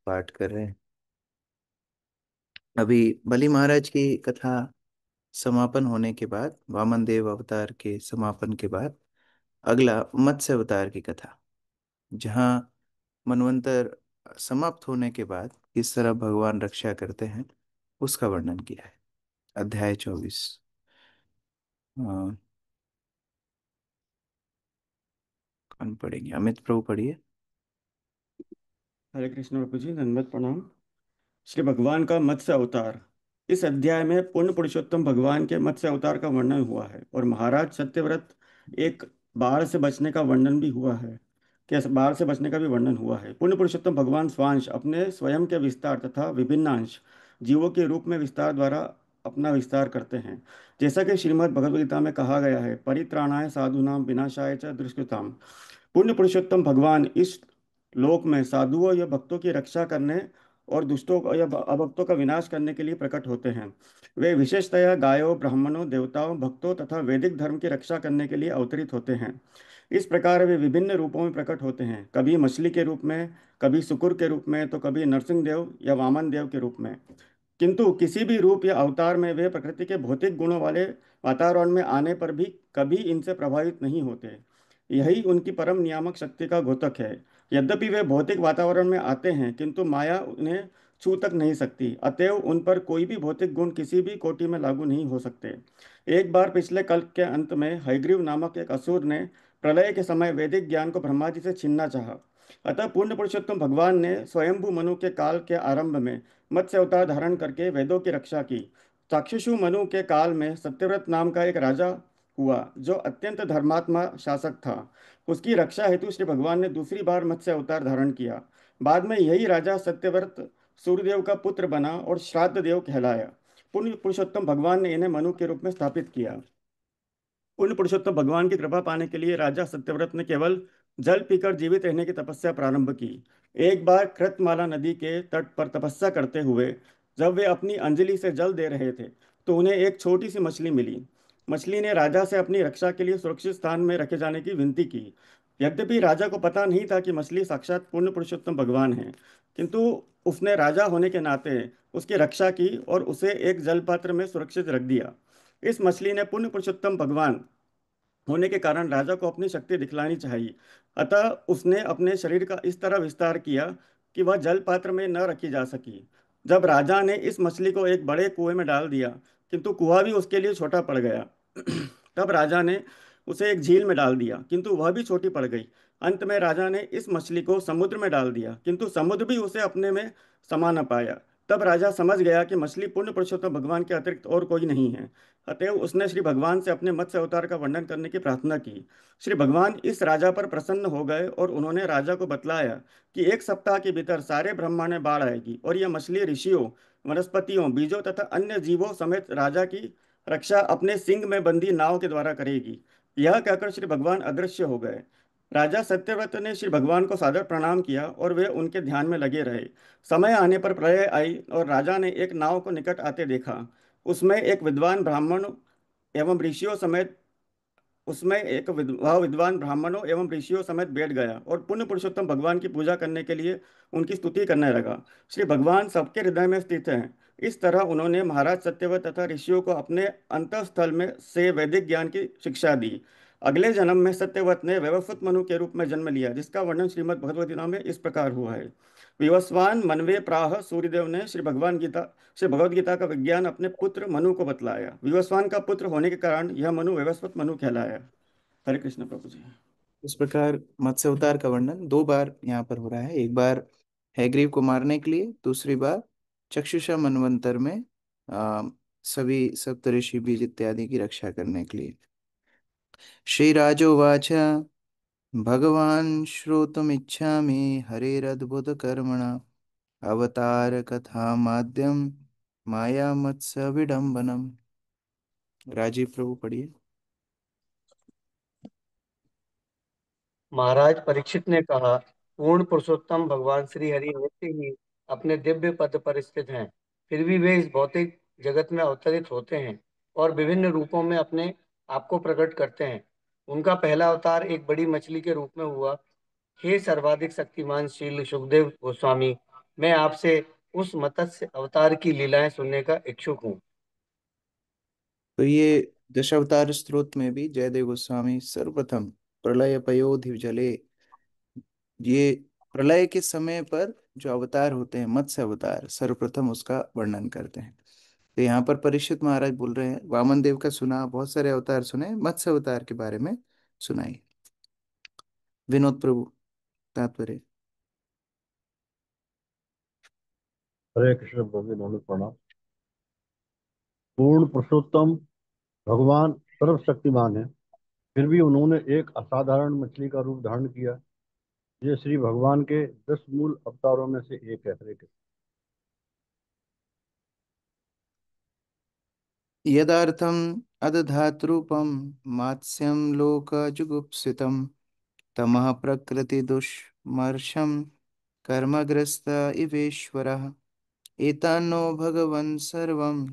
पाठ कर रहे हैं। अभी बलि महाराज की कथा समापन होने के बाद, वामन देव अवतार के समापन के बाद अगला मत्स्य अवतार की कथा, जहाँ मनवंतर समाप्त होने के बाद किस तरह भगवान रक्षा करते हैं उसका वर्णन किया है। अध्याय 24। कौन पढ़ेंगे? अमित प्रभु पढ़िए। हरे कृष्ण प्रभु जी, दंडवत प्रणाम। श्री भगवान का मत्स्य अवतार। इस अध्याय में पूर्ण पुरुषोत्तम भगवान के मत्स्य अवतार का वर्णन हुआ है और महाराज सत्यव्रत एक बाढ़ से बचने का वर्णन भी हुआ है। कैसे बाढ़ से बचने का भी वर्णन हुआ है। पूर्ण पुरुषोत्तम भगवान स्वांश अपने स्वयं के विस्तार तथा विभिन्न अंश जीवों के रूप में विस्तार द्वारा अपना विस्तार करते हैं। जैसा कि श्रीमद् भगवद गीता में कहा गया है, परित्राणाय साधूनां विनाशाय च दुष्कृताम। पुण्य पुरुषोत्तम भगवान इस लोक में साधुओं या भक्तों की रक्षा करने और दुष्टों या अभक्तों का विनाश करने के लिए प्रकट होते हैं। वे विशेषतया गायों, ब्राह्मणों, देवताओं, भक्तों तथा वैदिक धर्म की रक्षा करने के लिए अवतरित होते हैं। इस प्रकार वे विभिन्न रूपों में प्रकट होते हैं, कभी मछली के रूप में, कभी सुकुर के रूप में, तो कभी नरसिंह देव या वामन देव के रूप में। किंतु किसी भी रूप या अवतार में वे प्रकृति के भौतिक गुणों वाले वातावरण में आने पर भी कभी इनसे प्रभावित नहीं होते। यही उनकी परम नियामक शक्ति का द्योतक है। यद्यपि वे भौतिक वातावरण में आते हैं, किंतु माया उन्हें छू तक नहीं सकती, अतएव उन पर कोई भी भौतिक गुण किसी भी कोटि में लागू नहीं हो सकते। एक बार पिछले कल्प के अंत में हयग्रीव नामक एक असुर ने प्रलय के समय वैदिक ज्ञान को ब्रह्मा जी से छीनना चाहा। अतः पूर्ण पुरुषोत्तम भगवान ने स्वयंभू मनु के काल के आरंभ में मत्स्य अवतार धारण करके वेदों की रक्षा की। चाक्षुषु मनु के काल में सत्यव्रत नाम का एक राजा हुआ, जो अत्यंत धर्मात्मा शासक था। उसकी रक्षा हेतु श्री भगवान ने दूसरी बार मत्स्य अवतार धारण किया। बाद में यही राजा सत्यव्रत सूर्यदेव का पुत्र बना और श्राद्ध देव कहलाया। पुण्य पुरुषोत्तम भगवान ने इन्हें मनु के रूप में स्थापित किया। पूर्ण पुरुषोत्तम भगवान की कृपा पाने के लिए राजा सत्यव्रत ने केवल जल पीकर जीवित रहने की तपस्या प्रारंभ की। एक बार कृतमाला नदी के तट पर तपस्या करते हुए जब वे अपनी अंजलि से जल दे रहे थे, तो उन्हें एक छोटी सी मछली मिली। मछली ने राजा से अपनी रक्षा के लिए सुरक्षित स्थान में रखे जाने की विनती की। यद्यपि राजा को पता नहीं था कि मछली साक्षात पूर्ण पुरुषोत्तम भगवान है, किंतु उसने राजा होने के नाते उसकी रक्षा की और उसे एक जल पात्र में सुरक्षित रख दिया। इस मछली ने पुण्य पुरुषोत्तम भगवान होने के कारण राजा को अपनी शक्ति दिखलानी चाहिए। अतः उसने अपने शरीर का इस तरह विस्तार किया कि वह जल पात्र में न रखी जा सकी। जब राजा ने इस मछली को एक बड़े कुएं में डाल दिया, किंतु कुआं भी उसके लिए छोटा पड़ गया। तब राजा ने उसे एक झील में डाल दिया, किंतु वह भी छोटी पड़ गई। अंत में राजा ने इस मछली को समुद्र में डाल दिया, किंतु समुद्र भी उसे अपने में समा न पाया। तब राजा समझ गया कि मछली पूर्ण पुरुषोत्तम भगवान के अतिरिक्त और कोई नहीं है। अतएव उसने श्री भगवान से अपने मत्स्य अवतार का वर्णन करने की प्रार्थना की। श्री भगवान इस राजा पर प्रसन्न हो गए और उन्होंने राजा को बतलाया कि एक सप्ताह के भीतर सारे ब्रह्मांड में बाढ़ आएगी और यह मछली ऋषियों, वनस्पतियों, बीजों तथा अन्य जीवों समेत राजा की रक्षा अपने सिंग में बंधी नाव के द्वारा करेगी। यह कहकर श्री भगवान अदृश्य हो गए। राजा सत्यव्रत ने श्री भगवान को सादर प्रणाम किया और वे उनके ध्यान में लगे रहे। समय आने पर प्रलय आई और राजा ने एक नाव को निकट आते देखा। उसमें एक विद्वान ब्राह्मण एवं ऋषियों समेत उसमें एक वह विद्वान ब्राह्मणों एवं ऋषियों समेत बैठ गया और पुण्य पुरुषोत्तम भगवान की पूजा करने के लिए उनकी स्तुति करने लगा। श्री भगवान सबके हृदय में स्थित हैं। इस तरह उन्होंने महाराज सत्यव्रत तथा ऋषियों को अपने अंतःस्थल में से वैदिक ज्ञान की शिक्षा दी। अगले जन्म में सत्यव्रत ने व्यवस्थित मनु के रूप में जन्म लिया, जिसका वर्णन श्रीमद् भगवद गीता में इस प्रकार हुआ है। विवस्वान मनवे प्राह सूर्यदेव ने श्री भगवद गीता का विज्ञान अपने पुत्र मनु को बतलाया। विवस्वान का पुत्र होने के कारण यह मनु व्यवस्वत मनु कहलाया। हरे कृष्ण प्रभु जी। इस प्रकार मत्स्य अवतार का वर्णन दो बार यहाँ पर हो रहा है। एक बार हैग्रीव को मारने के लिए, दूसरी बार चक्षुषा मनवंतर में सभी सप्तऋषि बीज इत्यादि की रक्षा करने के लिए। श्रीराजोवाच भगवान् श्रोतुमिच्छामि हरेरद्भुतकर्मणा अवतार कथामाद्यं मायामत्स्य विडम्बनम्। राजीव प्रभु पढ़िए। महाराज परीक्षित ने कहा, पूर्ण पुरुषोत्तम भगवान श्री हरि नित्य ही अपने दिव्य पद पर स्थित हैं। फिर भी वे इस भौतिक जगत में अवतरित होते हैं और विभिन्न रूपों में अपने आप को प्रकट करते हैं। उनका पहला अवतार एक बड़ी मछली के रूप में हुआ। हे सर्वाधिक शक्तिमान शील सुखदेव गोस्वामी, मैं आपसे उस मत्स्य अवतार की लीलाएं सुनने का इच्छुक हूँ। तो ये दशावतार स्तोत्र में भी जयदेव गोस्वामी सर्वप्रथम प्रलय पयोधि जले, ये प्रलय के समय पर जो अवतार होते हैं मत्स्य अवतार, सर्वप्रथम उसका वर्णन करते हैं। तो यहाँ पर परीक्षित महाराज बोल रहे हैं वामन देव का सुना, बहुत सारे अवतार सुने, मत्स्य अवतार के बारे में सुनाई। विनोद प्रभु तात्पर्य। हरे कृष्ण भगवान नमः प्रणाम। पूर्ण पुरुषोत्तम भगवान सर्वशक्तिमान है, फिर भी उन्होंने एक असाधारण मछली का रूप धारण किया। ये श्री भगवान के 10 मूल अवतारों में से एक है। हरे कृष्ण। यदार्थम अदधातरूपम मात्स्यम लोक जुगुप्सितम तमः प्रकृति दुष्मर्षम कर्मग्रस्त इवेश्वरः एतान्नो भगवन् सर्वं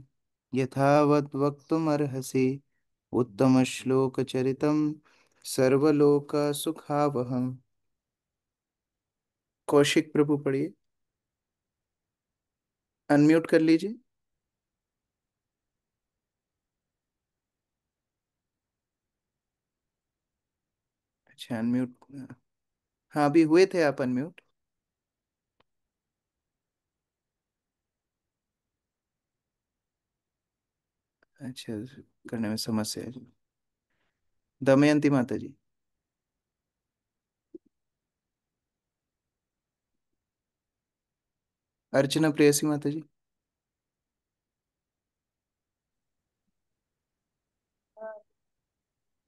यथावत् वक्तुमर्हसि उत्तमश्लोकचरितं सर्वलोकसुखावहम्। कौशिक प्रभु पढ़िए, अनम्यूट कर लीजिए। अच्छा अनम्यूट, हाँ अभी हुए थे आप अनम्यूट। अच्छा, करने में समस्या है जी। दमयंती माता जी। अर्चना प्रेयसी माता जी।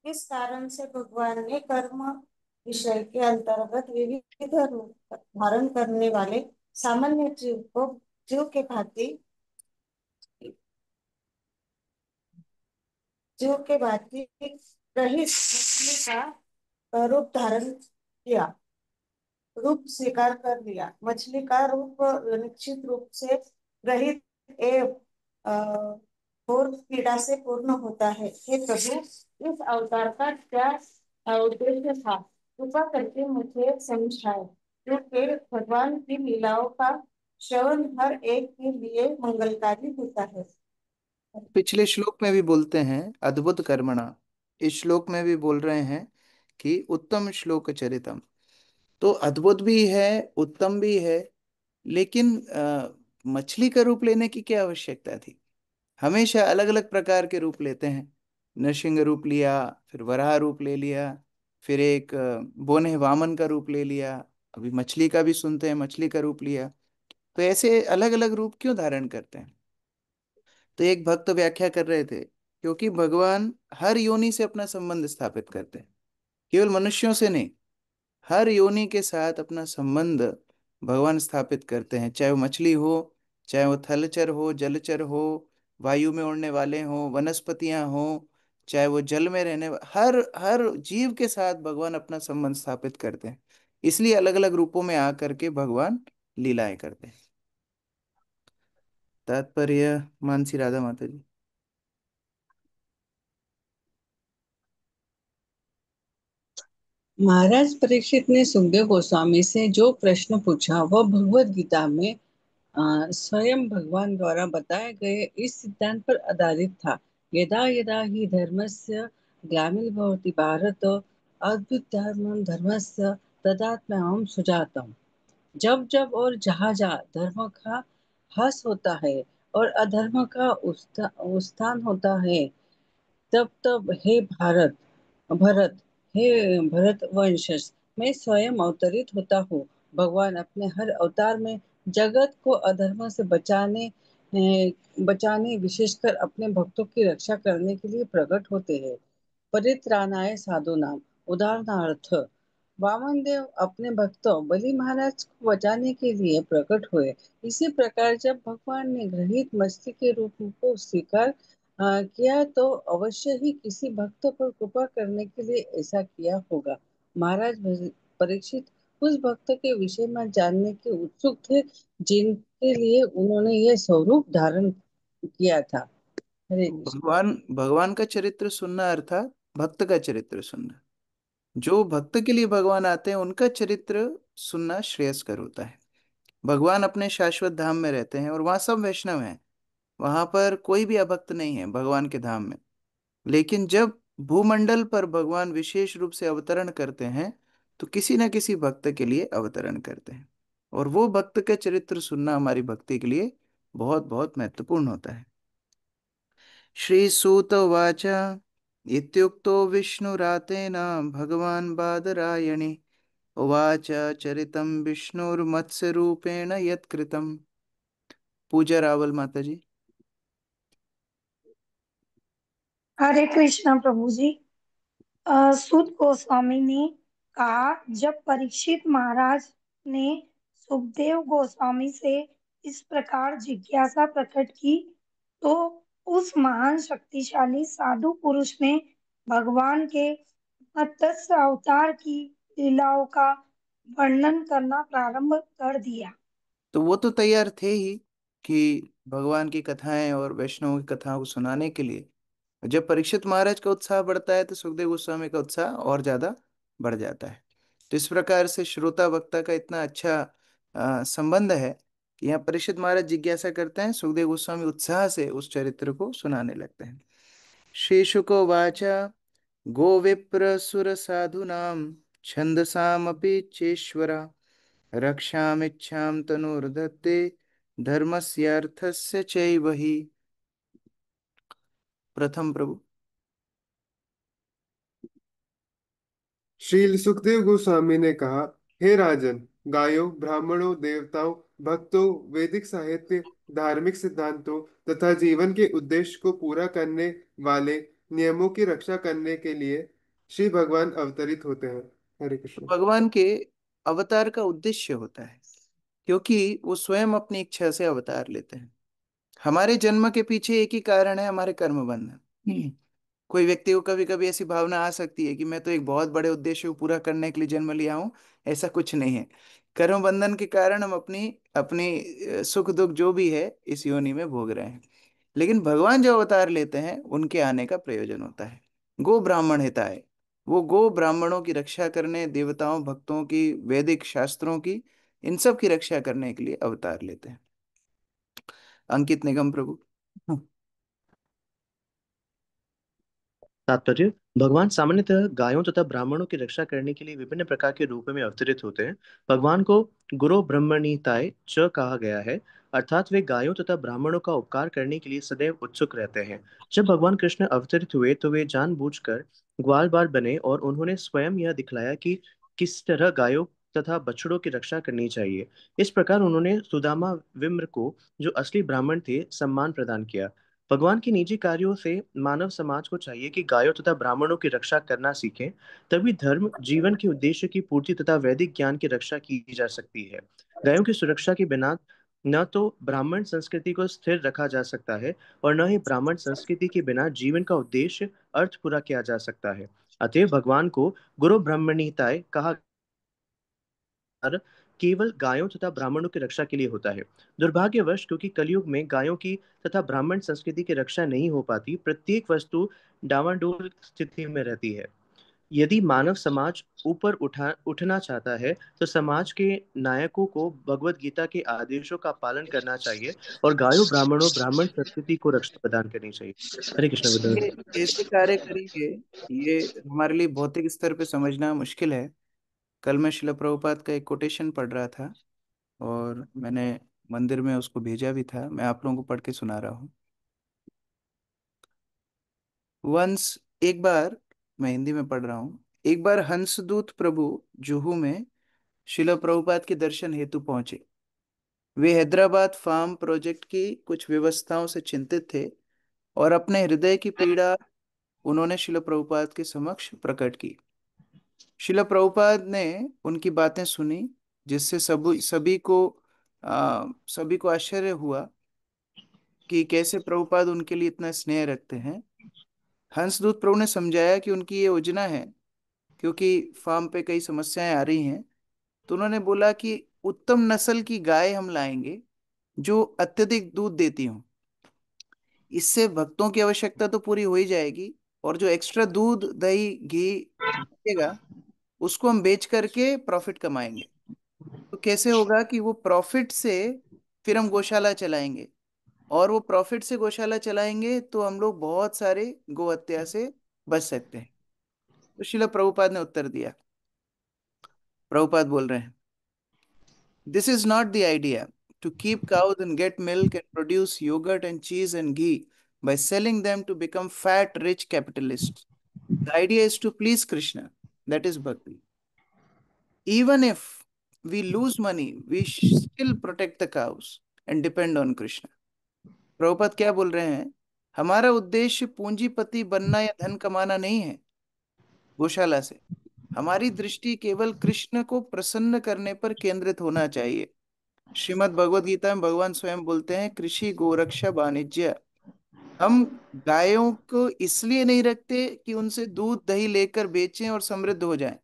इस कारण से भगवान ने कर्म विषय के अंतर्गत विविध रूप धारण करने वाले सामान्य जीव के भांति रहित मछली का रूप धारण किया, रूप स्वीकार कर लिया। मछली का रूप निश्चित रूप से रहित एवं घोर पीड़ा से पूर्ण होता है। हे प्रभु, इस अवतार का क्या उद्देश्य था, कृपा करके मुझे समझाए, क्योंकि भगवान की लीलाओं का श्रवण हर एक के लिए मंगलकारी होता है। पिछले श्लोक में भी बोलते हैं अद्भुत कर्मणा, इस श्लोक में भी बोल रहे हैं कि उत्तम श्लोक चरितम। तो अद्भुत भी है, उत्तम भी है, लेकिन मछली का रूप लेने की क्या आवश्यकता थी? हमेशा अलग अलग प्रकार के रूप लेते हैं। नरसिंह रूप लिया, फिर वराह रूप ले लिया, फिर एक बोने वामन का रूप ले लिया, अभी मछली का भी सुनते हैं, मछली का रूप लिया। तो ऐसे अलग अलग रूप क्यों धारण करते हैं? तो एक भक्त व्याख्या कर रहे थे क्योंकि भगवान हर योनि से अपना संबंध स्थापित करते हैं, केवल मनुष्यों से नहीं, हर योनि के साथ अपना संबंध भगवान स्थापित करते हैं। चाहे वो मछली हो, चाहे वो थलचर हो, जलचर हो, वायु में उड़ने वाले हो, वनस्पतियां हो, चाहे वो जल में रहने हर हर जीव के साथ भगवान अपना संबंध स्थापित करते हैं। इसलिए अलग अलग रूपों में आकर के भगवान लीलाएं करते हैं। तात्पर्य मानसी राधा माता जी। महाराज परीक्षित ने सुखदेव गोस्वामी से जो प्रश्न पूछा वह भगवत गीता में स्वयं भगवान द्वारा बताए गए इस सिद्धांत पर आधारित था। यदा यदा हि धर्मस्य ग्लानिर्भवति भारत अभ्युत्थानं धर्मस्य तदात्म्यहं सुजातम्। जब जब और जहाँ जहाँ धर्म का ह्रास होता है और अधर्म का उत्थान होता है, तब तब हे भरत, हे भरत वंशज, मैं स्वयं अवतरित होता हूँ। भगवान अपने हर अवतार में जगत को अधर्म से बचाने विशेषकर अपने भक्तों की रक्षा करने के लिए प्रकट होते हैं। परित्राणाय साधूनाम, उदाहरणार्थ वामन देव अपने भक्तों बलि महाराज को बचाने के लिए प्रकट हुए। इसी प्रकार जब भगवान ने ग्रहित मछली के रूप को स्वीकार किया तो अवश्य ही किसी भक्त पर कृपा करने के लिए ऐसा किया होगा। महाराज परीक्षित उस भक्त के विषय में जानने के उत्सुक थे जिनके लिए उन्होंने यह स्वरूप धारण किया था। हरे कृष्ण। भगवान भगवान का चरित्र सुनना अर्थात भक्त का चरित्र सुनना। जो भक्त के लिए भगवान आते हैं उनका चरित्र सुनना श्रेयस्कर होता है। भगवान अपने शाश्वत धाम में रहते हैं और वहाँ सब वैष्णव हैं, वहां पर कोई भी अभक्त नहीं है भगवान के धाम में। लेकिन जब भूमंडल पर भगवान विशेष रूप से अवतरण करते हैं तो किसी न किसी भक्त के लिए अवतरण करते हैं, और वो भक्त के चरित्र सुनना हमारी भक्ति के लिए बहुत बहुत महत्वपूर्ण होता है। श्रीसूत उवाच इत्युक्तो विष्णुरातेन भगवान् बादरायणे उवाच चरितं विष्णुर्मत्स्यरूपेण यत्कृतम्। पूजा रावल माता जी। हरे कृष्णा प्रभु जी। सूत गोस्वामी ने कहा, जब परीक्षित महाराज ने सुखदेव गोस्वामी से इस प्रकार जिज्ञासा प्रकट की तो उस महान शक्तिशाली साधु पुरुष ने भगवान के मत्स्य अवतार की लीलाओं का वर्णन करना प्रारंभ कर दिया। तो वो तो तैयार थे ही कि भगवान की कथाएं और वैष्णव की कथाओं को सुनाने के लिए। जब परीक्षित महाराज का उत्साह बढ़ता है तो सुखदेव गोस्वामी का उत्साह और ज्यादा बढ़ जाता है। तो इस प्रकार से श्रोता वक्ता का इतना अच्छा संबंध है कि यहाँ परीक्षित महाराज जिज्ञासा करते हैं, सुखदेव गोस्वामी उत्साह से उस चरित्र को सुनाने लगते हैं। श्री शुको वाचा गो विप्र सुर साधुनाम छंदसामपि चेश्वरा रक्षामिच्छाम तनुर्धत्ते धर्मस्यार्थस्य चैव हि। प्रथम प्रभु। श्रील सुखदेव गोस्वामी ने कहा, हे राजन, गायों, ब्राह्मणों, देवताओं, भक्तों, वैदिक साहित्य, धार्मिक सिद्धांतों तथा जीवन के उद्देश्य को पूरा करने वाले नियमों की रक्षा करने के लिए श्री भगवान अवतरित होते हैं। हरे कृष्ण। भगवान के अवतार का उद्देश्य होता है, क्योंकि वो स्वयं अपनी इच्छा से अवतार लेते हैं। हमारे जन्म के पीछे एक ही कारण है, हमारे कर्म बंधन। कोई व्यक्ति को कभी कभी ऐसी भावना आ सकती है कि मैं तो एक बहुत बड़े उद्देश्य को पूरा करने के लिए जन्म लिया हूं। ऐसा कुछ नहीं है। कर्म बंधन के कारण हम अपनी अपनी सुख दुख जो भी है इस योनि में भोग रहे हैं। लेकिन भगवान जो अवतार लेते हैं उनके आने का प्रयोजन होता है गो ब्राह्मण हिताय। वो गो ब्राह्मणों की रक्षा करने, देवताओं भक्तों की, वैदिक शास्त्रों की, इन सब की रक्षा करने के लिए अवतार लेते हैं। अंकित निगम प्रभु। तात्पर्य। भगवान सामान्यतः गायों तथा ब्राह्मणों की रक्षा करने के लिए विभिन्न प्रकार के रूपों में अवतरित होते हैं। भगवान को गुरु ब्रह्मणिताय च कहा गया है, अर्थात वे गायों तथा ब्राह्मणों का उपकार करने के लिए सदैव उत्सुक रहते हैं। जब भगवान कृष्ण अवतरित हुए तो वे जानबूझकर ग्वालवाल बने और उन्होंने स्वयं यह दिखलाया कि किस तरह गायों तथा बछड़ों की रक्षा करनी चाहिए। इस प्रकार उन्होंने सुदामा विम्र को, जो असली ब्राह्मण थे, सम्मान प्रदान किया। भगवान के निजी कार्यों से मानव समाज को चाहिए कि गायों तथा ब्राह्मणों की रक्षा करना सीखें। तभी धर्म, जीवन के उद्देश्य की पूर्ति तथा वैदिक ज्ञान की रक्षा की जा सकती है। गायों की सुरक्षा के बिना न तो ब्राह्मण संस्कृति को स्थिर रखा जा सकता है और न ही ब्राह्मण संस्कृति के बिना जीवन का उद्देश्य, अर्थ पूरा किया जा सकता है। अतएव भगवान को गुरु ब्रह्मणिताय कहा केवल गायों तथा ब्राह्मणों की रक्षा के लिए होता है। दुर्भाग्यवश, क्योंकि कलयुग में गायों की तथा ब्राह्मण संस्कृति की रक्षा नहीं हो पाती, प्रत्येक वस्तु डावाडोल स्थिति में रहती है। यदि मानव समाज ऊपर उठना चाहता है तो समाज के नायकों को भगवत गीता के आदेशों का पालन करना चाहिए और गायों, ब्राह्मणों, ब्राह्मण संस्कृति को रक्षा प्रदान करनी चाहिए। हरे कृष्ण विद्यार्थी। ये कैसे कार्य करेंगे, ये हमारे लिए भौतिक स्तर पे समझना मुश्किल है। कल मैं शिला प्रभुपाद का एक कोटेशन पढ़ रहा था और मैंने मंदिर में उसको भेजा भी था। मैं आप लोगों को पढ़ के सुना रहा हूँ। वंस एक बार, मैं हिंदी में पढ़ रहा हूँ। एक बार हंसदूत प्रभु जुहू में शिला प्रभुपाद के दर्शन हेतु पहुंचे। वे हैदराबाद फार्म प्रोजेक्ट की कुछ व्यवस्थाओं से चिंतित थे और अपने हृदय की पीड़ा उन्होंने शिला प्रभुपाद के समक्ष प्रकट की। शिला प्रभुपाद ने उनकी बातें सुनी, जिससे सभी को आश्चर्य हुआ कि कैसे प्रभुपाद उनके लिए इतना स्नेह रखते हैं। हंसदूत प्रभु ने समझाया कि उनकी ये योजना है, क्योंकि फार्म पे कई समस्याएं आ रही हैं। तो उन्होंने बोला कि उत्तम नस्ल की गाय हम लाएंगे जो अत्यधिक दूध देती हूँ। इससे भक्तों की आवश्यकता तो पूरी हो ही जाएगी, और जो एक्स्ट्रा दूध, दही, घी बचेगा उसको हम बेच करके प्रॉफिट कमाएंगे। तो कैसे होगा कि वो प्रॉफिट से फिर हम गौशाला चलाएंगे, और वो प्रॉफिट से गौशाला चलाएंगे तो हम लोग बहुत सारे गौ हत्या से बच सकते हैं। तो शिला प्रभुपाद ने उत्तर दिया। प्रभुपाद बोल रहे हैं, this is not the idea to keep cows and get milk and produce yogurt and cheese and ghee by selling them to become fat rich capitalists. The idea is to please Krishna, that is bhakti. Even if we lose money, we still protect the cows and depend on Krishna. Prabhupada क्या बोल रहे हैं, हमारा उद्देश्य पूंजीपति बनना या धन कमाना नहीं है गौशाला से। हमारी दृष्टि केवल कृष्ण को प्रसन्न करने पर केंद्रित होना चाहिए। श्रीमद् भगवद गीता में भगवान स्वयं बोलते हैं, कृषि गोरक्षा वाणिज्य। हम गायों को इसलिए नहीं रखते कि उनसे दूध दही लेकर बेचें और समृद्ध हो जाएं।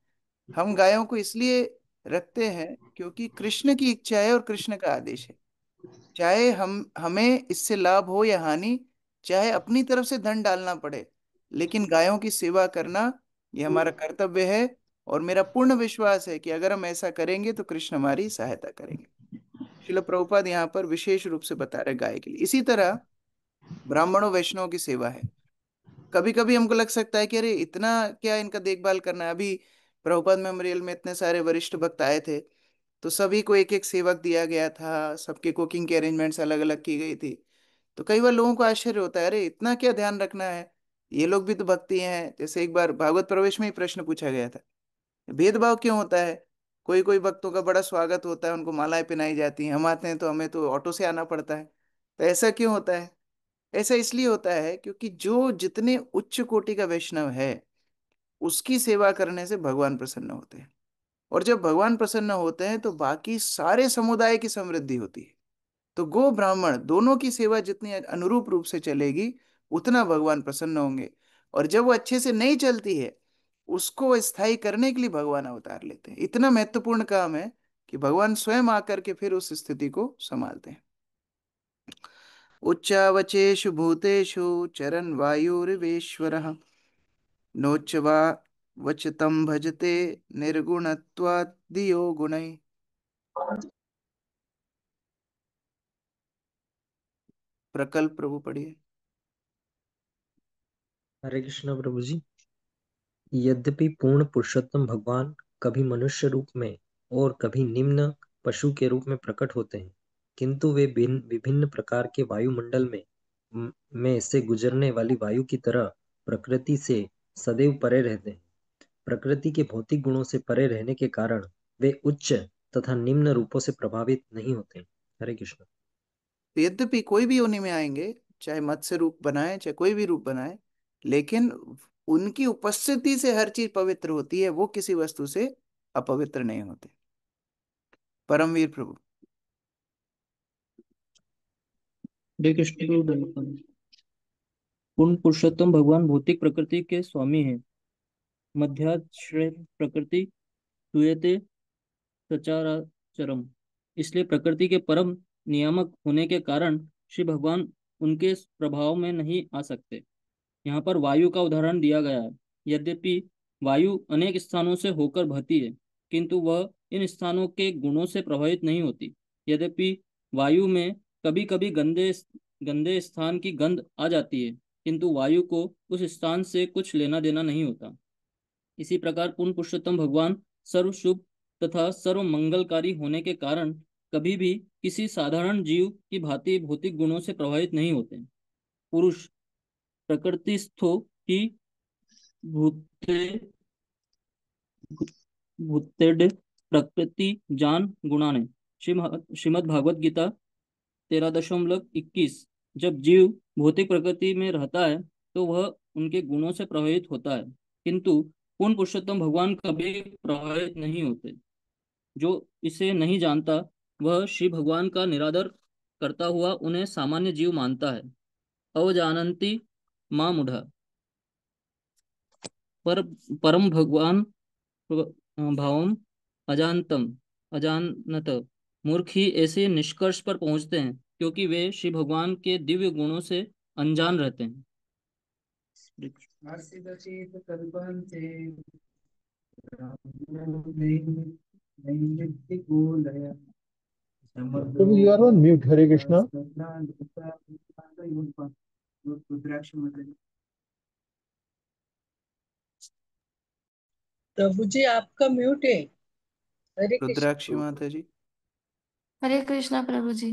हम गायों को इसलिए रखते हैं क्योंकि कृष्ण की इच्छा है और कृष्ण का आदेश है। चाहे हमें इससे लाभ हो या हानि, चाहे अपनी तरफ से धन डालना पड़े, लेकिन गायों की सेवा करना ये हमारा कर्तव्य है। और मेरा पूर्ण विश्वास है कि अगर हम ऐसा करेंगे तो कृष्ण हमारी सहायता करेंगे। श्रील प्रभुपाद यहाँ पर विशेष रूप से बता रहे गाय के लिए। इसी तरह ब्राह्मणों वैष्णवों की सेवा है। कभी कभी हमको लग सकता है कि अरे इतना क्या इनका देखभाल करना है। अभी प्रभुपाद मेमोरियल में इतने सारे वरिष्ठ भक्त आए थे, तो सभी को एक एक सेवक दिया गया था, सबके कुकिंग के अरेंजमेंट्स अलग अलग की गई थी। तो कई बार लोगों को आश्चर्य होता है, अरे इतना क्या ध्यान रखना है, ये लोग भी तो भक्ति हैं। जैसे एक बार भागवत प्रवेश में ही प्रश्न पूछा गया था, भेदभाव क्यों होता है। कोई कोई भक्तों का बड़ा स्वागत होता है, उनको मालाएं पहनाई जाती हैं, हम आते हैं तो हमें तो ऑटो से आना पड़ता है। तो ऐसा क्यों होता है। ऐसा इसलिए होता है क्योंकि जो जितने उच्च कोटि का वैष्णव है, उसकी सेवा करने से भगवान प्रसन्न होते हैं। और जब भगवान प्रसन्न होते हैं तो बाकी सारे समुदाय की समृद्धि होती है। तो गो ब्राह्मण दोनों की सेवा जितनी अनुरूप रूप से चलेगी, उतना भगवान प्रसन्न होंगे। और जब वो अच्छे से नहीं चलती है, उसको स्थायी करने के लिए भगवान अवतार लेते हैं। इतना महत्वपूर्ण काम है कि भगवान स्वयं आकर के फिर उस स्थिति को संभालते हैं। उच्चावचेषु भूतेषु चरन् वायुर्वेश्वरः, नोच्च वा वचतं भजते निर्गुणत्वात् दियो गुणैः। प्रकल्प प्रभु पढ़िए। हरे कृष्ण प्रभु जी। यद्यपि पूर्ण पुरुषोत्तम भगवान कभी मनुष्य रूप में और कभी निम्न पशु के रूप में प्रकट होते हैं, किंतु वे विभिन्न प्रकार के वायुमंडल में से गुजरने वाली वायु की तरह प्रकृति से सदैव परे रहते हैं। प्रकृति के भौतिक गुणों से परे रहने के कारण वे उच्च तथा निम्न रूपों से प्रभावित नहीं होते। हरे कृष्ण। तो यद्यपि कोई भी योनि में आएंगे, चाहे मत्स्य रूप बनाए चाहे कोई भी रूप बनाए, लेकिन उनकी उपस्थिति से हर चीज पवित्र होती है, वो किसी वस्तु से अपवित्र नहीं होते। परमवीर प्रभु। हरे कृष्ण को धन्यवाद। पूर्ण पुरुषोत्तम भगवान भौतिक प्रकृति के स्वामी हैं। मध्याश्रय प्रकृति तुयते सचाराचरम। इसलिए प्रकृति के परम नियामक होने के कारण श्री भगवान उनके प्रभाव में नहीं आ सकते। यहाँ पर वायु का उदाहरण दिया गया है। यद्यपि वायु अनेक स्थानों से होकर बहती है, किंतु वह इन स्थानों के गुणों से प्रभावित नहीं होती। यद्यपि वायु में कभी कभी गंदे गंदे स्थान की गंध आ जाती है, किंतु वायु को उस स्थान से कुछ लेना देना नहीं होता। इसी प्रकार पूर्ण पुरुषोत्तम भगवान सर्व शुभ तथा सर्व मंगलकारी होने के कारण कभी भी किसी साधारण जीव की भांति भौतिक गुणों से प्रभावित नहीं होते। पुरुष प्रकृतिस्थो ही भूते भूतेड प्रकृति जान गुणाने। श्रीमद् भागवत गीता 13.21। जब जीव भौतिक प्रकृति में रहता है तो वह उनके गुणों से प्रभावित होता है, किंतु पूर्ण पुरुषोत्तम भगवान कभी प्रभावित नहीं होते। जो इसे नहीं जानता वह श्री भगवान का निरादर करता हुआ उन्हें सामान्य जीव मानता है। अवजानन्ति मां मूढ़ा। पर परम भगवान भावम अजानतम अजानत। मूर्ख ही ऐसे निष्कर्ष पर पहुंचते हैं क्योंकि वे श्री भगवान के दिव्य गुणों से अनजान रहते हैं। प्रभु यू आर ऑन म्यूट। हरे कृष्णा। प्रभु जी आपका म्यूट है। हरे कृष्ण रुद्राक्षी प्रभु। माता जी। हरे कृष्णा प्रभु जी।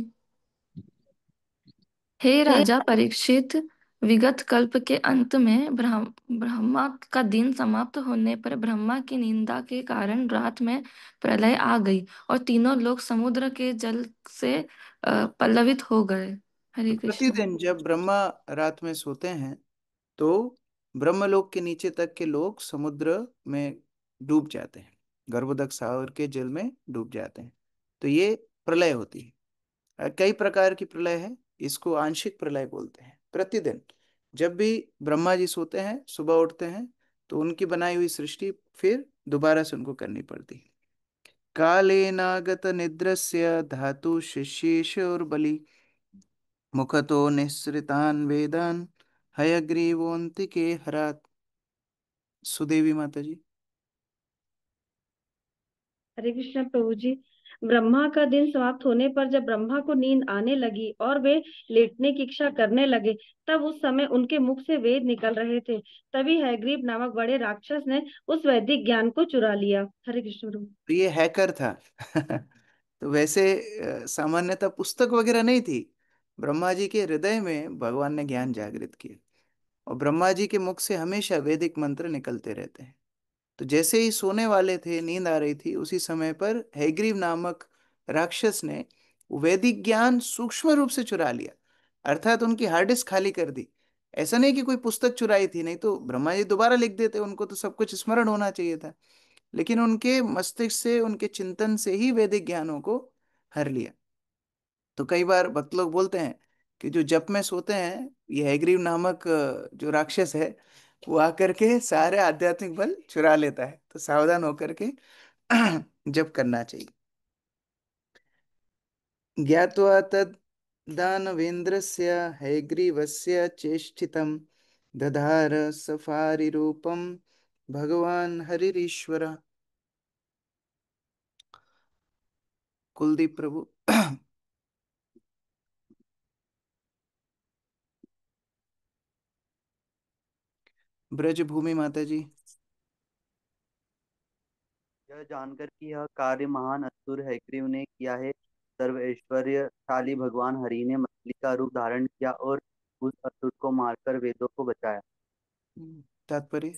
हे राजा परीक्षित, विगत कल्प के अंत में ब्रह्मा का दिन समाप्त होने पर ब्रह्मा की निंदा के कारण रात में प्रलय आ गई और तीनों लोग समुद्र के जल से पल्लवित हो गए। तो हरे कृष्ण। प्रतिदिन जब ब्रह्मा रात में सोते हैं तो ब्रह्मलोक के नीचे तक के लोग समुद्र में डूब जाते हैं, गर्भोदक सागर के जल में डूब जाते हैं। तो ये प्रलय होती है। कई प्रकार की प्रलय है, इसको आंशिक प्रलय बोलते हैं। प्रतिदिन जब भी ब्रह्मा जी सोते हैं, सुबह उठते हैं, तो उनकी बनाई हुई सृष्टि फिर दोबारा से उनको करनी पड़ती है। काले नागत निद्रस्य धातु शिशेष और बलि मुखतो निःसृतान् वेदान् हयग्रीवोऽन्तिके हरात्। सुदेवी माता जी। हरे कृष्ण प्रभु जी। ब्रह्मा का दिन समाप्त होने पर जब ब्रह्मा को नींद आने लगी और वे लेटने की इच्छा करने लगे, तब उस समय उनके मुख से वेद निकल रहे थे। तभी हयग्रीव नामक बड़े राक्षस ने उस वैदिक ज्ञान को चुरा लिया। हरे कृष्ण प्रभु। तो ये हैकर था। तो वैसे सामान्यतः पुस्तक वगैरह नहीं थी। ब्रह्मा जी के हृदय में भगवान ने ज्ञान जागृत किया और ब्रह्मा जी के मुख से हमेशा वैदिक मंत्र निकलते रहते हैं। तो जैसे ही सोने वाले थे, नींद आ रही थी, उसी समय पर हैग्रीव नामक राक्षस ने वैदिक ज्ञान सूक्ष्म रूप से चुरा लिया, अर्थात उनकी हार्ड डिस्क खाली कर दी। ऐसा नहीं कि कोई पुस्तक चुराई थी, नहीं तो ब्रह्मा जी दोबारा लिख देते, उनको तो सब कुछ स्मरण होना चाहिए था। लेकिन उनके मस्तिष्क से, उनके चिंतन से ही वैदिक ज्ञानों को हर लिया। तो कई बार भक्त लोग बोलते हैं कि जो जप में सोते हैं, ये हैग्रीव नामक जो राक्षस है, वो आकर के सारे आध्यात्मिक बल चुरा लेता है। तो सावधान होकर के जप करना चाहिए। ज्ञात्वा तद् दानवेन्द्रस्य हैग्रीवस्य चेष्टितं दधार सफारि रूपं भगवान हरिरीश्वर। कुलदीप प्रभु। ब्रजभूमि माता जी। यह जानकर कि यह कार्य महान असुर हैग्रीव ने किया है, सर्व ऐश्वर्यशाली भगवान हरि ने मछली का रूप धारण किया और उस असुर को मारकर वेदों को बचाया। तात्पर्य।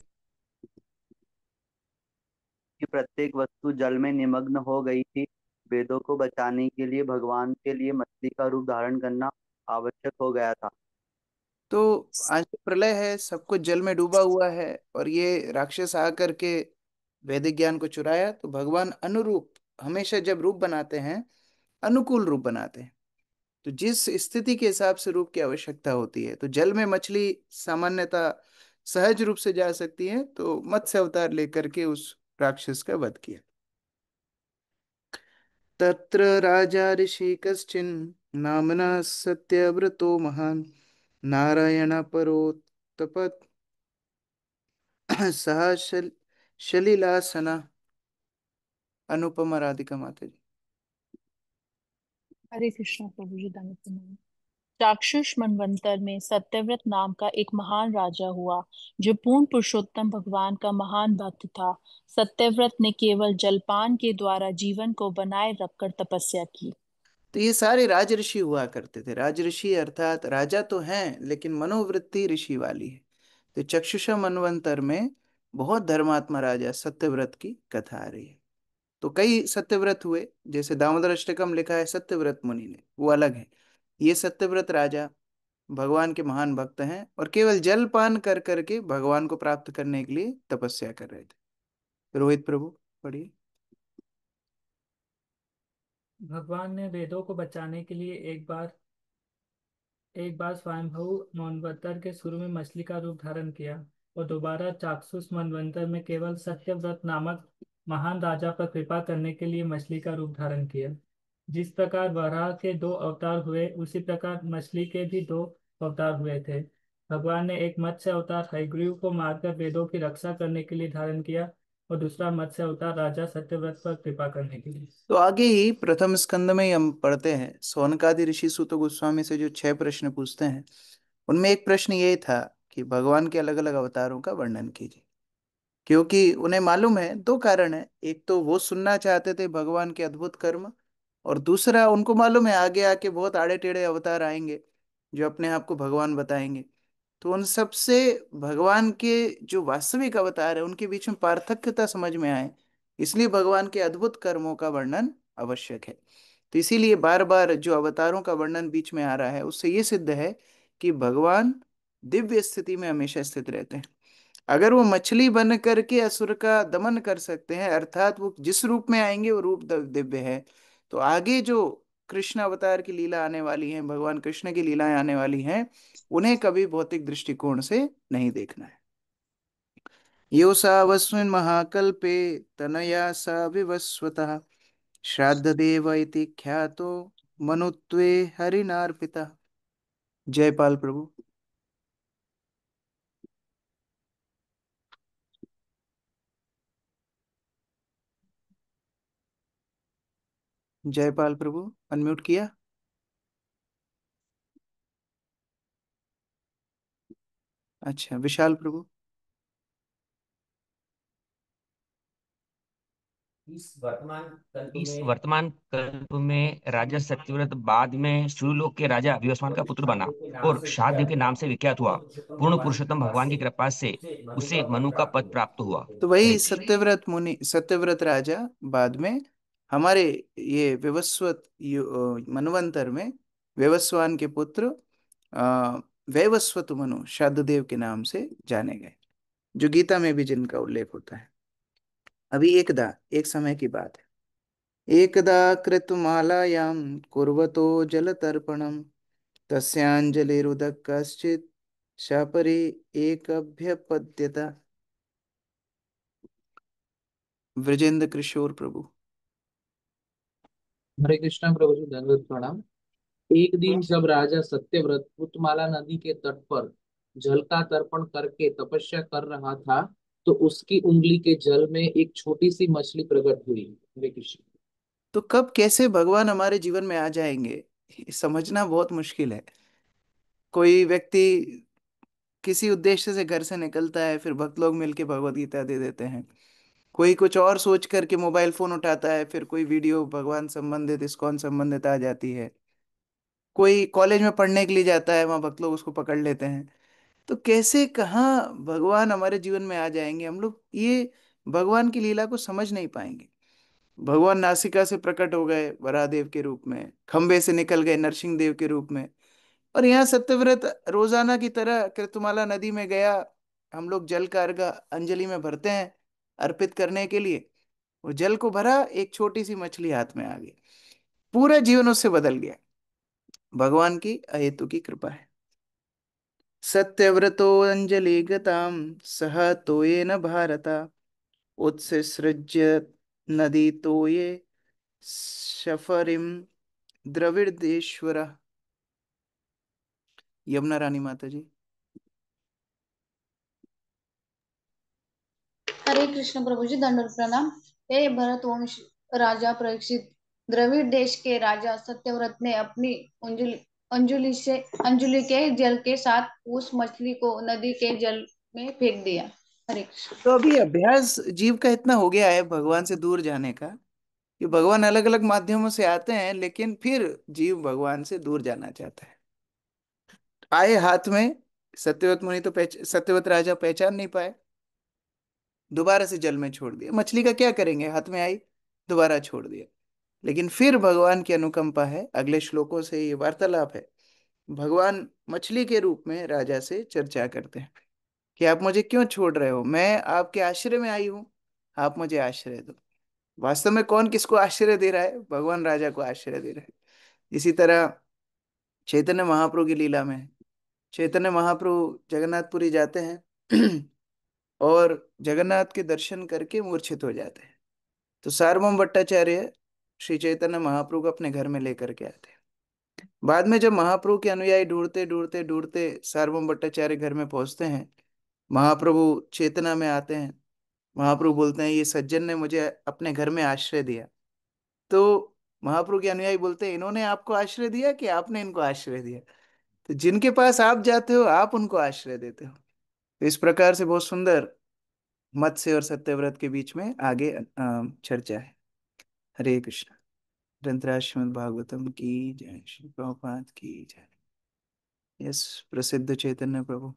कि प्रत्येक वस्तु जल में निमग्न हो गई थी। वेदों को बचाने के लिए भगवान के लिए मछली का रूप धारण करना आवश्यक हो गया था। तो आज तो प्रलय है, सब कुछ जल में डूबा हुआ है, और ये राक्षस आकर के वैदिक ज्ञान को चुराया। तो भगवान अनुरूप हमेशा जब रूप बनाते हैं, अनुकूल रूप बनाते हैं। तो जिस स्थिति के हिसाब से रूप की आवश्यकता होती है, तो जल में मछली सामान्यतः सहज रूप से जा सकती है, तो मत्स्य अवतार लेकर के उस राक्षस का वध किया। तत्र राजा ऋषि कश्चिन नामना सत्यव्रतो महान नारायण परो तपत सह शलीलासना। अनुपमा राधिका माता जी। हरे कृष्णा प्रभु जी। दानी प्रणाम। चाक्षुष मनवंतर में सत्यव्रत नाम का एक महान राजा हुआ, जो पूर्ण पुरुषोत्तम भगवान का महान भक्त था। सत्यव्रत ने केवल जलपान के द्वारा जीवन को बनाए रखकर तपस्या की। तो ये सारे राजऋषि हुआ करते थे। राजऋषि अर्थात राजा तो हैं, लेकिन मनोवृत्ति ऋषि वाली है। तो चक्षुषा मनवंतर में बहुत धर्मात्मा राजा सत्यव्रत की कथा आ रही है। तो कई सत्यव्रत हुए, जैसे दामोदर अष्टकम लिखा है सत्यव्रत मुनि ने, वो अलग है। ये सत्यव्रत राजा भगवान के महान भक्त हैं और केवल जल पान कर करके भगवान को प्राप्त करने के लिए तपस्या कर रहे थे। रोहित प्रभु पढ़िए। भगवान ने वेदों को बचाने के लिए एक बार स्वयंभू मनवंतर के शुरू में मछली का रूप धारण किया और दोबारा चाक्षुष मनवंतर में केवल सत्यव्रत नामक महान राजा पर कृपा करने के लिए मछली का रूप धारण किया। जिस प्रकार वराह के दो अवतार हुए, उसी प्रकार मछली के भी दो अवतार हुए थे। भगवान ने एक मत्स्य अवतार हयग्रीव को मारकर वेदों की रक्षा करने के लिए धारण किया और दूसरा मत्स्य अवतार राजा सत्यव्रत पर कृपा करने के लिए। तो आगे ही प्रथम स्कंद में ही हम पढ़ते हैं, सौनकादि ऋषि सूत गोस्वामी से जो 6 प्रश्न पूछते हैं, उनमें एक प्रश्न ये था कि भगवान के अलग अलग अवतारों का वर्णन कीजिए। क्योंकि उन्हें मालूम है, दो कारण है, एक तो वो सुनना चाहते थे भगवान के अद्भुत कर्म, और दूसरा उनको मालूम है आगे आके बहुत आड़े टेढ़े अवतार आएंगे जो अपने आप को भगवान बताएंगे। तो उन सब से भगवान के जो वास्तविक अवतार है उनके बीच में पार्थक्यता समझ में आए, इसलिए भगवान के अद्भुत कर्मों का वर्णन आवश्यक है। तो इसीलिए बार बार जो अवतारों का वर्णन बीच में आ रहा है, उससे ये सिद्ध है कि भगवान दिव्य स्थिति में हमेशा स्थित रहते हैं। अगर वो मछली बन करके असुर का दमन कर सकते हैं, अर्थात वो जिस रूप में आएंगे वो रूप दिव्य है, तो आगे जो कृष्ण अवतार की लीला आने वाली है, भगवान कृष्ण की लीलाएं आने वाली हैं, उन्हें कभी भौतिक दृष्टिकोण से नहीं देखना है। योऽसावस्मिन् महाकल्पे तनया सा विवस्वतः श्राद्धदेव इति ख्यातो मनुत्वे हरिनार्पिता। जयपाल प्रभु। जयपाल प्रभु अनम्यूट किया। अच्छा, विशाल प्रभु। इस वर्तमान कल्प में राजा सत्यव्रत बाद में सूर्यलोक के राजा विवस्वान का पुत्र बना और शाहदेव के नाम से विख्यात हुआ। पूर्ण पुरुषोत्तम भगवान की कृपा से उसे मनु का पद प्राप्त हुआ। तो हरे वही कृष्ण। सत्यव्रत मुनि, सत्यव्रत राजा बाद में हमारे ये विवस्वत मनवंतर में वैवस्वान के पुत्र वैवस्वत मनु शाददेव के नाम से जाने गए, जो गीता में भी जिनका उल्लेख होता है। अभी एकदा, एक समय की बात है, एकदा कृतमालायां कुर्वतो जलतर्पणम् तस्यांजलिरुदक कश्चित् शापरि एकभ्यपद्यत। व्रजेंद्र किशोर प्रभु। हरे कृष्णा प्रभु जी, दंडवत प्रणाम। एक दिन जब राजा सत्यव्रत पुतमाला नदी के तट पर जल का तर्पण करके तपस्या कर रहा था, तो उसकी उंगली के जल में एक छोटी सी मछली प्रकट हुई। हरे कृष्ण। तो कब कैसे भगवान हमारे जीवन में आ जाएंगे, ये समझना बहुत मुश्किल है। कोई व्यक्ति किसी उद्देश्य से घर से निकलता है, फिर भक्त लोग मिलके भगवत गीता दे देते हैं। कोई कुछ और सोच करके मोबाइल फोन उठाता है, फिर कोई वीडियो भगवान संबंधित, इस्कॉन संबंधित आ जाती है। कोई कॉलेज में पढ़ने के लिए जाता है, वहां भक्त लोग उसको पकड़ लेते हैं। तो कैसे कहाँ भगवान हमारे जीवन में आ जाएंगे, हम लोग ये भगवान की लीला को समझ नहीं पाएंगे। भगवान नासिका से प्रकट हो गए वरादेव के रूप में, खंबे से निकल गए नरसिंह देव के रूप में, और यहाँ सत्यव्रत रोजाना की तरह कृतमाला नदी में गया। हम लोग जल का अर्घ अंजलि में भरते हैं अर्पित करने के लिए, वो जल को भरा, एक छोटी सी मछली हाथ में आ गई, पूरा जीवन उससे बदल गया। भगवान की अहेतु की कृपा है। सत्यव्रतो अंजलि गताम सह तोयेन भारत उत्सृज्य नदी तोये शफरिम द्रविड़ेश्वर। यमुना रानी माता जी। हरे कृष्ण प्रभु जी, दंडवत प्रणाम। हे भरतवंश राजा परीक्षित, द्रविड़ देश के राजा सत्यव्रत ने अपनी अंजुलि अंजुलि के जल के साथ उस मछली को नदी के जल में फेंक दिया। हरे कृष्ण। तो अभी अभ्यास जीव का इतना हो गया है भगवान से दूर जाने का, कि भगवान अलग अलग माध्यमों से आते हैं, लेकिन फिर जीव भगवान से दूर जाना चाहता है। आए हाथ में, सत्यवत मुनि तो सत्यवत राजा पहचान नहीं पाए, दोबारा से जल में छोड़ दिया। मछली का क्या करेंगे, हाथ में आई, दोबारा छोड़ दिया। लेकिन फिर भगवान की अनुकंपा है, अगले श्लोकों से ये वार्तालाप है। भगवान मछली के रूप में राजा से चर्चा करते हैं कि आप मुझे क्यों छोड़ रहे हो, मैं आपके आश्रय में आई हूं, आप मुझे आश्रय दो। वास्तव में कौन किसको आश्रय दे रहा है, भगवान राजा को आश्रय दे रहा है। इसी तरह चैतन्य महाप्रभु की लीला में चैतन्य महाप्रभु जगन्नाथपुरी जाते हैं और जगन्नाथ के दर्शन करके मूर्छित हो जाते हैं। तो सार्वभौम भट्टाचार्य श्री चैतन्य महाप्रभु को अपने घर में लेकर के आते हैं। बाद में जब महाप्रभु के अनुयायी ढूंढते ढूंढते ढूंढते सार्वभौम भट्टाचार्य घर में पहुंचते हैं, महाप्रभु चेतना में आते हैं, महाप्रभु बोलते हैं ये सज्जन ने मुझे अपने घर में आश्रय दिया। तो महाप्रभु के अनुयायी बोलते हैं इन्होंने आपको आश्रय दिया कि आपने इनको आश्रय दिया? तो जिनके पास आप जाते हो आप उनको आश्रय देते हो। तो इस प्रकार से बहुत सुंदर मत्स्य और सत्यव्रत के बीच में आगे चर्चा है। हरे कृष्ण। ग्रंथराज श्रीमद् भागवतम की जय, श्री प्रभुपाद की जय। यस, प्रसिद्ध चैतन्य प्रभु।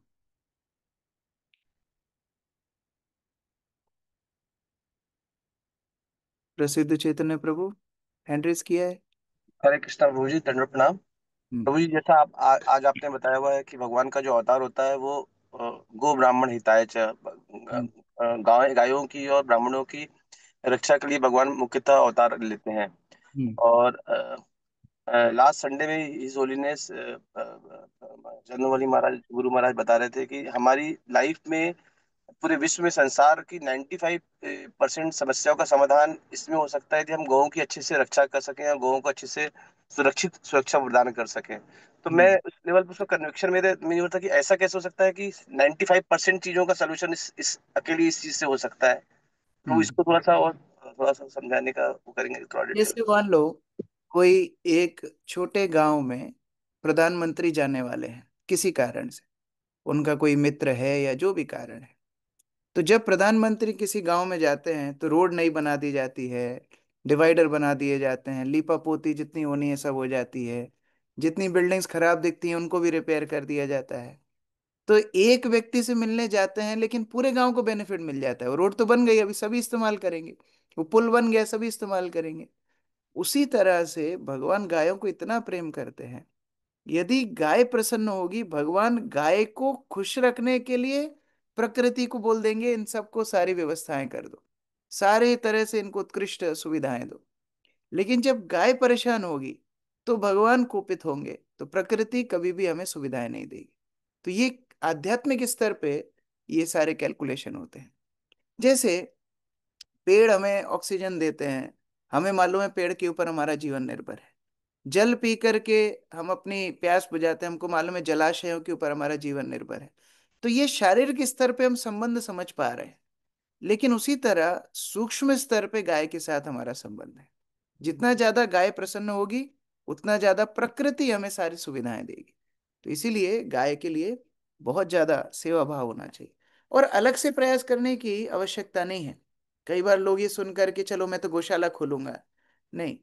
प्रसिद्ध चैतन्य प्रभु हैंड रेज किया है। हरे कृष्णा प्रभु जी, दंडवत प्रणाम। हम्म। प्रभु जी, जैसा आप आज आपने बताया हुआ है कि भगवान का जो अवतार होता है वो गो ब्राह्मण हिताय च, हम्म। गाय गायों की और ब्राह्मणों की रक्षा के लिए भगवान मुख्यतः अवतार लेते हैं। हम्म। और लास्ट संडे में हिज होलीनेस चंद्रमौली महाराज, गुरु महाराज बता रहे थे कि हमारी लाइफ में, पूरे विश्व में, संसार की 95% समस्याओं का समाधान इसमें हो सकता है कि हम गौओं की अच्छे से रक्षा कर सकें और गौओं को अच्छे से सुरक्षित सुरक्षा प्रदान कर सकें। तो मैं हम्म। उस लेवल पर उसका कन्विक्शन मेरे में ये था कि ऐसा कैसे हो सकता है कि 95% चीजों का सोल्यूशन इस अकेली इस चीज से हो सकता है। तो हम्म। इसको थोड़ा सा समझाने का वो करेंगे थोड़ा डिटेल। जैसे मान लो कोई एक छोटे गांव में प्रधानमंत्री जाने वाले हैं किसी कारण से, उनका कोई मित्र है या जो भी कारण है। तो जब प्रधानमंत्री किसी गांव में जाते हैं तो रोड नई बना दी जाती है, डिवाइडर बना दिए जाते हैं, लीपा पोती जितनी होनी है सब हो जाती है, जितनी बिल्डिंग्स खराब दिखती हैं उनको भी रिपेयर कर दिया जाता है। तो एक व्यक्ति से मिलने जाते हैं लेकिन पूरे गांव को बेनिफिट मिल जाता है। वो रोड तो बन गई, अभी सभी इस्तेमाल करेंगे। वो पुल बन गया, सभी इस्तेमाल करेंगे। उसी तरह से भगवान गायों को इतना प्रेम करते हैं। यदि गाय प्रसन्न होगी, भगवान गाय को खुश रखने के लिए प्रकृति को बोल देंगे इन सबको सारी व्यवस्थाएं कर दो, सारे तरह से इनको उत्कृष्ट सुविधाएं दो। लेकिन जब गाय परेशान होगी तो भगवान कुपित होंगे, तो प्रकृति कभी भी हमें सुविधाएं नहीं देगी। तो ये आध्यात्मिक स्तर पे ये सारे कैलकुलेशन होते हैं। जैसे पेड़ हमें ऑक्सीजन देते हैं, हमें मालूम है पेड़ के ऊपर हमारा जीवन निर्भर है। जल पी करके हम अपनी प्यास बुझाते हैं, हमको मालूम है जलाशयों के ऊपर हमारा जीवन निर्भर है। तो ये शारीरिक स्तर पे हम संबंध समझ पा रहे हैं। लेकिन उसी तरह सूक्ष्म स्तर पे गाय के साथ हमारा संबंध है। जितना ज्यादा गाय प्रसन्न होगी उतना ज्यादा प्रकृति हमें सारी सुविधाएं देगी। तो इसीलिए गाय के लिए बहुत ज्यादा सेवा भाव होना चाहिए और अलग से प्रयास करने की आवश्यकता नहीं है। कई बार लोग ये सुनकर के चलो मैं तो गौशाला खोलूंगा, नहीं।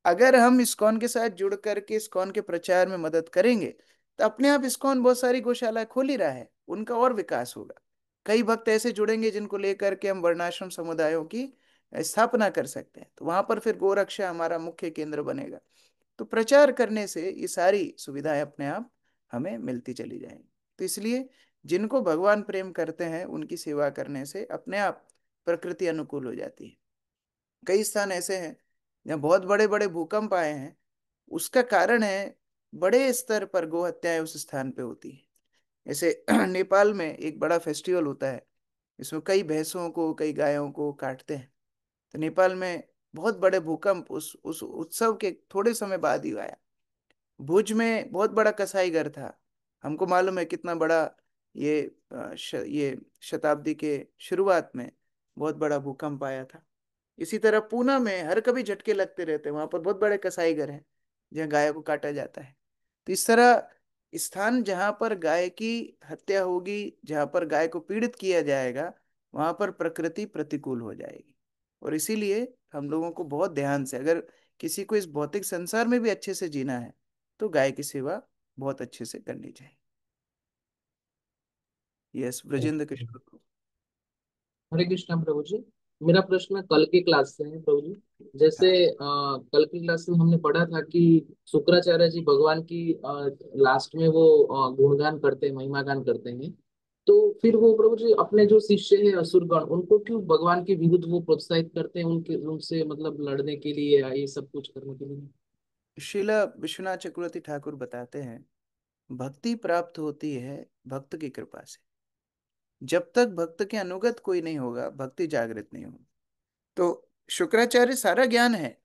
अगर हम इस्कॉन के साथ जुड़ करके इस्कॉन के प्रचार में मदद करेंगे तो अपने आप इस्कॉन बहुत सारी गौशाला खोल ही रहा है, उनका और विकास होगा। कई भक्त ऐसे जुड़ेंगे जिनको लेकर के हम वर्णाश्रम समुदायों की स्थापना कर सकते हैं, तो वहां पर फिर गोरक्षा हमारा मुख्य केंद्र बनेगा। तो प्रचार करने से ये सारी सुविधाएं अपने आप हमें मिलती चली जाएंगी। तो इसलिए जिनको भगवान प्रेम करते हैं उनकी सेवा करने से अपने आप प्रकृति अनुकूल हो जाती है। कई स्थान ऐसे हैं जहाँ बहुत बड़े बड़े भूकंप आए हैं। उसका कारण है बड़े स्तर पर गौ हत्याएं उस स्थान पे होती है। जैसे नेपाल में एक बड़ा फेस्टिवल होता है, इसमें कई भैंसों को कई गायों को काटते हैं। तो नेपाल में बहुत बड़े भूकंप उस उत्सव के थोड़े समय बाद ही आया। भुज में बहुत बड़ा कसाई घर था, हमको मालूम है कितना बड़ा ये ये शताब्दी के शुरुआत में बहुत बड़ा भूकंप आया था। इसी तरह पूना में हर कभी झटके लगते रहते हैं, वहां पर बहुत बड़े कसाई घर हैं जहाँ गायों को काटा जाता है। तो इस तरह स्थान जहां पर गाय की हत्या होगी, जहां पर गाय को पीड़ित किया जाएगा, वहां पर प्रकृति प्रतिकूल हो जाएगी। और इसीलिए हम लोगों को बहुत ध्यान से, अगर किसी को इस भौतिक संसार में भी अच्छे से जीना है तो गाय की सेवा बहुत अच्छे से करनी चाहिए। यस, ब्रजेंद्र किशोर को। हरे कृष्णा प्रभु जी। मेरा प्रश्न कल की क्लास से है प्रभु जी। जैसे हाँ। कल की क्लास में हमने पढ़ा था कि शुक्राचार्य जी भगवान की लास्ट में वो गुणगान करते हैं, महिमा गान करते हैं। तो फिर वो प्रभु जी अपने जो शिष्य है असुरगण, उनको क्यों भगवान के विरुद्ध वो प्रोत्साहित करते हैं, उनके उनसे मतलब लड़ने के लिए या ये सब कुछ करने के लिए? श्रीला विश्वनाथ चक्रवर्ती ठाकुर बताते हैं भक्ति प्राप्त होती है भक्त की कृपा से। जब तक भक्त के अनुगत कोई नहीं होगा भक्ति जागृत नहीं होगी। तो शुक्राचार्य सारा ज्ञान है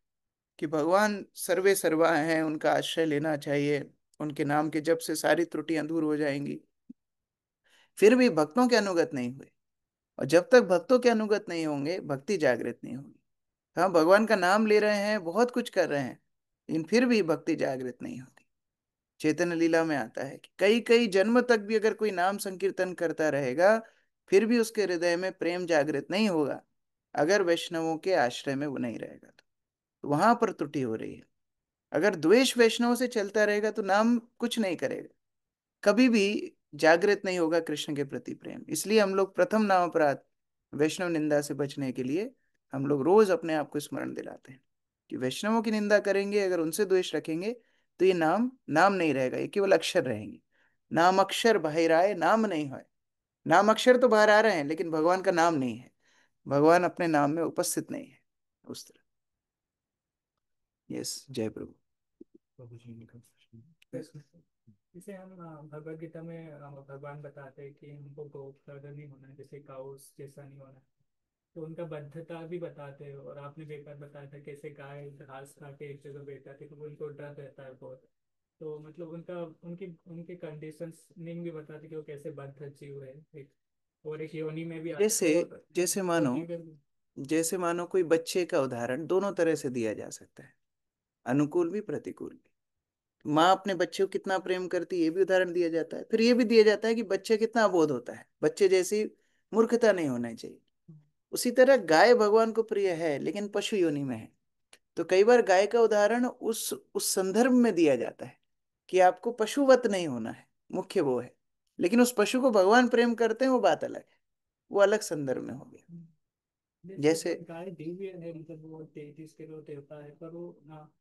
कि भगवान सर्वे सर्वा हैं, उनका आश्रय लेना चाहिए, उनके नाम के जप से सारी त्रुटियां दूर हो जाएंगी। फिर भी भक्तों के अनुगत नहीं हुए। और जब तक भक्तों के अनुगत नहीं होंगे भक्ति जागृत नहीं होगी। हाँ, भगवान का नाम ले रहे हैं, बहुत कुछ कर रहे हैं, लेकिन फिर भी भक्ति जागृत नहीं होती। चैतन्य लीला में आता है कि कई कई जन्म तक भी अगर कोई नाम संकीर्तन करता रहेगा फिर भी उसके हृदय में प्रेम जागृत नहीं होगा, अगर वैष्णवों के आश्रय में वो नहीं रहेगा तो वहां पर त्रुटि हो रही है। अगर द्वेष वैष्णव से चलता रहेगा तो नाम कुछ नहीं करेगा, कभी भी जागृत नहीं होगा कृष्ण के प्रति प्रेम। इसलिए हम लोग प्रथम नाम अपराध वैष्णव निंदा से बचने के लिए हम लोग रोज अपने आप को स्मरण दिलाते हैं कि वैष्णवों की निंदा करेंगे, अगर उनसे द्वेष रखेंगे तो ये नाम नाम नहीं रहेगा, ये केवल अक्षर रहेंगे। नाम अक्षर बाहिर आए नाम नहीं है। नाम अक्षर तो बाहर आ रहे हैं लेकिन भगवान का नाम नहीं है, भगवान अपने नाम में उपस्थित नहीं है उस तरह। यस, जय प्रभु। जैसे हम भगवत गीता में भगवान बताते हैं कि हमको गोवध नहीं होना है, जैसे काउस जैसा नहीं होना है, तो उनका बद्धता भी बताते हैं। और आपने बेकार बताया था कैसे गाय घास खा के एक जगह बैठा थे तो उनको डर रहता है बहुत। तो मतलब उनका उनकी उनके कंडीशनिंग भी बताते कि वो कैसे बद्ध जीव है एक, और एक योनि में भी आते जैसे हैं और जैसे मानो योनि में जैसे मानो कोई बच्चे का उदाहरण दोनों तरह से दिया जा सकता है, अनुकूल भी प्रतिकूल भी। माँ अपने बच्चे को कितना प्रेम करती है ये भी उदाहरण दिया जाता है। फिर ये भी दिया जाता है कि बच्चे कितना अबोध होता है, बच्चे जैसी मूर्खता नहीं होना चाहिए। उसी तरह गाय भगवान को प्रिय है लेकिन पशु योनि में है, तो कई बार गाय का उदाहरण उस संदर्भ में दिया जाता है कि आपको पशुवत नहीं होना है, मुख्य वो है। लेकिन उस पशु को भगवान प्रेम करते हैं वो बात अलग है, वो अलग संदर्भ में हो गया। जैसे जैसे गाय दिव्य है, मतलब वो 33 किलो देता है, पर वो हाँ,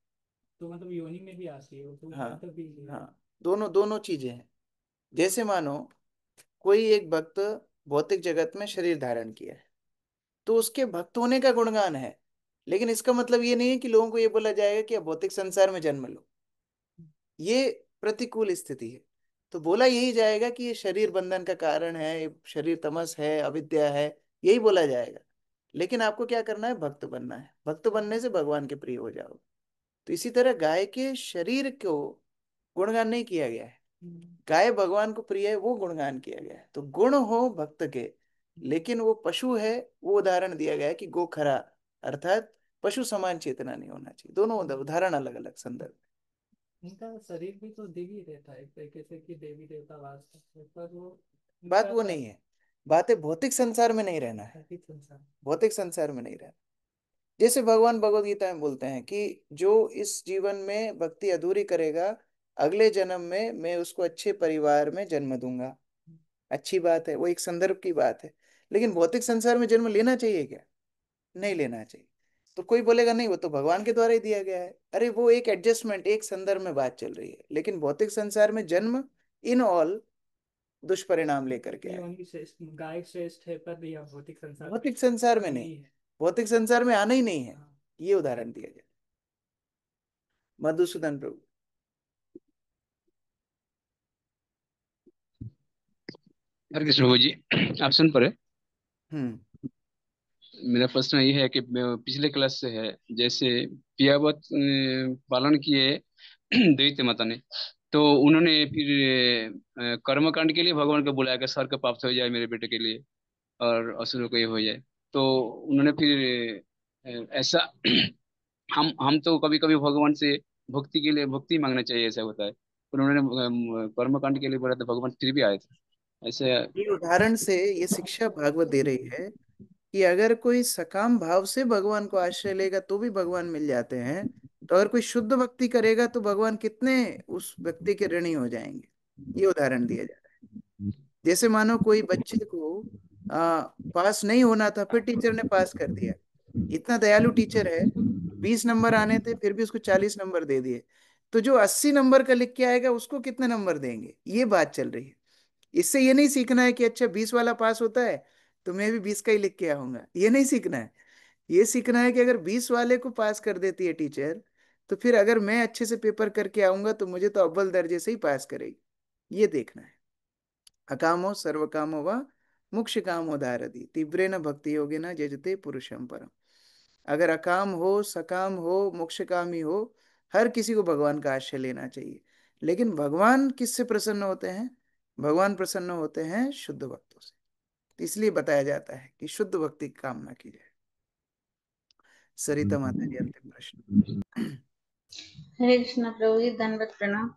तो मतलब योनि में भी आती है वो, तो हाँ, बद्ध भी है। हाँ, दोनों दोनों चीजें हैं। जैसे मानो कोई एक भक्त भौतिक जगत में शरीर धारण किया है तो उसके भक्त होने का गुणगान है, लेकिन इसका मतलब ये नहीं है कि लोगों को ये बोला जाएगा कि आप भौतिक संसार में जन्म लो, ये प्रतिकूल स्थिति है। तो बोला यही जाएगा कि ये शरीर बंधन का कारण है, ये शरीर तमस है, अविद्या है, यही बोला जाएगा। लेकिन आपको क्या करना है, भक्त बनना है, भक्त बनने से भगवान के प्रिय हो जाओगे। तो इसी तरह गाय के शरीर को गुणगान नहीं किया गया है, गाय भगवान को प्रिय है वो गुणगान किया गया है। तो गुण हो भक्त के, लेकिन वो पशु है वो उदाहरण दिया गया है कि गो खरा, अर्थात पशु समान चेतना नहीं होना चाहिए। दोनों उदाहरण अलग अलग संदर्भ। उनका शरीर भी तो दिव्य रहता है एक तरीके से कि देवी देवता वास करते हैं, पर वो बात उनका वो नहीं है, बात है भौतिक संसार में नहीं रहना है, भौतिक संसार। भौतिक संसार में नहीं रहना। जैसे भगवान भगवत गीता में बोलते हैं कि जो इस जीवन में भक्ति अधूरी करेगा अगले जन्म में मैं उसको अच्छे परिवार में जन्म दूंगा। अच्छी बात है, वो एक संदर्भ की बात है। लेकिन भौतिक संसार में जन्म लेना चाहिए क्या? नहीं लेना चाहिए। तो कोई बोलेगा नहीं वो तो भगवान के द्वारा ही दिया गया है, अरे वो एक एडजस्टमेंट, एक संदर्भ में बात चल रही है। लेकिन भौतिक संसार में जन्म इन ऑल दुष्परिणाम लेकर के आए। योनि श्रेष्ठ, गाय श्रेष्ठ है, पर यह भौतिक संसार भौतिक संसार में नहीं, नहीं है। भौतिक संसार में आना ही नहीं है, हाँ। ये उदाहरण दिया जाए। मधुसूदन प्रभु। हरे कृष्ण प्रभु जी, आप सुन पा रहे? हम्म। मेरा प्रश्न ये है कि पिछले क्लास से है, जैसे पियावत पालन किए दैत्य माता ने, तो उन्होंने फिर कर्म कांड के लिए भगवान को बुलाया कि स्वर्ग प्राप्त हो जाए मेरे बेटे के लिए और असुरों को ये हो जाए। तो उन्होंने फिर ऐसा हम तो कभी कभी भगवान से भक्ति के लिए भक्ति मांगना चाहिए ऐसा होता है, पर उन्होंने कर्म कांड के लिए बोला तो भगवान फिर भी आए थे ऐसे। ये उदाहरण से ये शिक्षा भागवत दे रही है कि अगर कोई सकाम भाव से भगवान को आश्रय लेगा तो भी भगवान मिल जाते हैं। तो अगर कोई शुद्ध भक्ति करेगा तो भगवान कितने उस व्यक्ति के ऋणी हो जाएंगे, ये उदाहरण दिया जा रहा है। जैसे मानो कोई बच्चे को पास नहीं होना था फिर टीचर ने पास कर दिया, इतना दयालु टीचर है, 20 नंबर आने थे फिर भी उसको 40 नंबर दे दिए। तो जो 80 नंबर का लिख के आएगा उसको कितने नंबर देंगे, ये बात चल रही है। इससे ये नहीं सीखना है कि अच्छा 20 वाला पास होता है तो मैं भी 20 का ही लिख के आऊंगा, ये नहीं सीखना है। ये सीखना है कि अगर 20 वाले को पास कर देती है टीचर तो फिर अगर मैं अच्छे से पेपर करके आऊंगा तो मुझे तो अव्वल दर्जे से ही पास करेगी, ये देखना है। अकामो सर्वकामो व मोक्ष कामो धारति तीव्रेन भक्ति योगेन जजते पुरुषम परम। अगर अकाम हो, सकाम हो, मोक्षकामी हो, हर किसी को भगवान का आश्रय लेना चाहिए। लेकिन भगवान किससे प्रसन्न होते हैं? भगवान प्रसन्न होते हैं शुद्ध भक्तों से, तो इसलिए बताया जाता है कि शुद्ध भक्ति की कामना की जाए। सरिता माता जी, अंतिम प्रश्न। हरे कृष्णा प्रभु जी, दंडवत प्रणाम।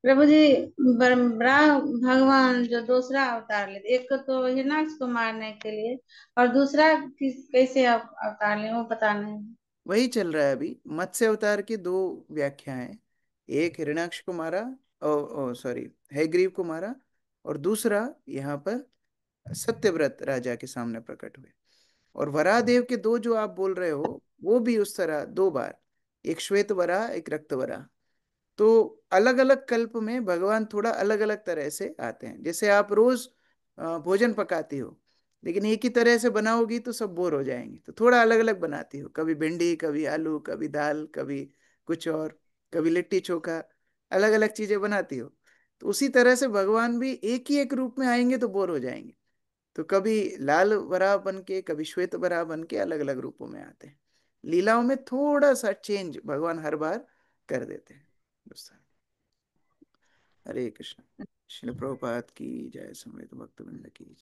प्रभु जी, भगवान जो दूसरा अवतार लेते, एक तो हिरणाक्ष को मारने के लिए और दूसरा कैसे अवतार ले, वो पता नहीं। वही चल रहा है अभी। मत्स्य अवतार की दो व्याख्याएं, एक हिरण्याक्ष को मारा, ओ सॉरी हैग्रीव को मारा, और दूसरा यहाँ पर सत्यव्रत राजा के सामने प्रकट हुए। और वरादेव के दो जो आप बोल रहे हो वो भी उस तरह दो बार, एक श्वेत वरा, एक रक्त वरा। तो अलग अलग कल्प में भगवान थोड़ा अलग अलग तरह से आते हैं। जैसे आप रोज भोजन पकाती हो, लेकिन एक ही तरह से बनाओगी तो सब बोर हो जाएंगे, तो थोड़ा अलग अलग बनाती हो, कभी भिंडी, कभी आलू, कभी दाल, कभी कुछ और, कभी लिट्टी चोखा, अलग अलग चीजें बनाती हो। तो उसी तरह से भगवान भी एक ही एक रूप में आएंगे तो बोर हो जाएंगे, तो कभी लाल वराह बन के, कभी श्वेत वराह बन के अलग अलग रूपों में आते हैं। लीलाओं में थोड़ा सा चेंज भगवान हर बार कर देते हैं। हरे कृष्ण। श्रील प्रभुपाद की जय, समेत भक्तवृंद की जय।